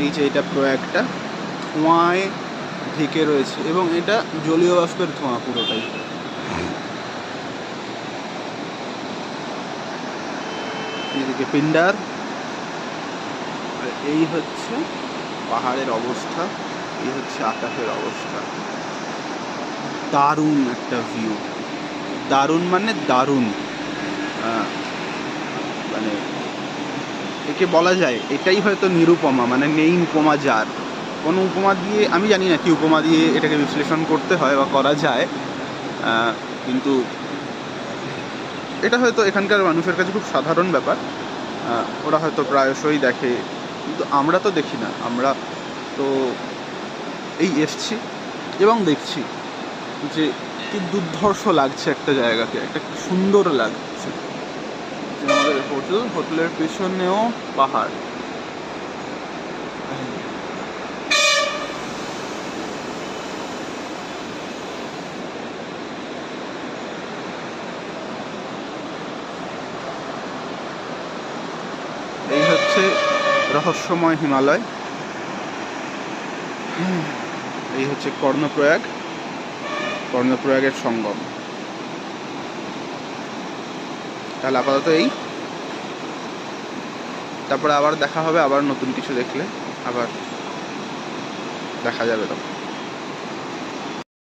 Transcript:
এই যে এটা প্রয়াগটা ধোঁয়ায় ঢেকে রয়েছে এবং এটা জলীয় বাষ্পের ধোঁয়া পুরোটাই। এদিকে পিন্ডার, আর এই হচ্ছে পাহাড়ের অবস্থা, এই হচ্ছে আকাশের অবস্থা। দারুণ একটা ভিউ, দারুণ মানে দারুণ। মানে একে বলা যায় এটাই হয়তো নিরুপমা, মানে নেই উপমা যার। কোনো উপমা দিয়ে, আমি জানি না কি উপমা দিয়ে এটাকে বিশ্লেষণ করতে হয় বা করা যায়, কিন্তু এটা হয়তো এখানকার মানুষের কাছে খুব সাধারণ ব্যাপার। ওরা হয়তো প্রায়শই দেখে, কিন্তু আমরা তো দেখি না। আমরা তো এই এসছি এবং দেখছি যে কি দুর্ধর্ষ লাগছে একটা জায়গাকে, একটা সুন্দর লাগছে। যে আমাদের হোটেলের পেছনেও পাহাড়। এই হচ্ছে রহস্যময় হিমালয়। এই হচ্ছে কর্ণপ্রয়াগ, কর্ণপ্রয়াগের সঙ্গম। তাহলে আপাতত এই, তারপরে আবার দেখা হবে, আবার নতুন কিছু দেখলে আবার দেখা যাবে তখন।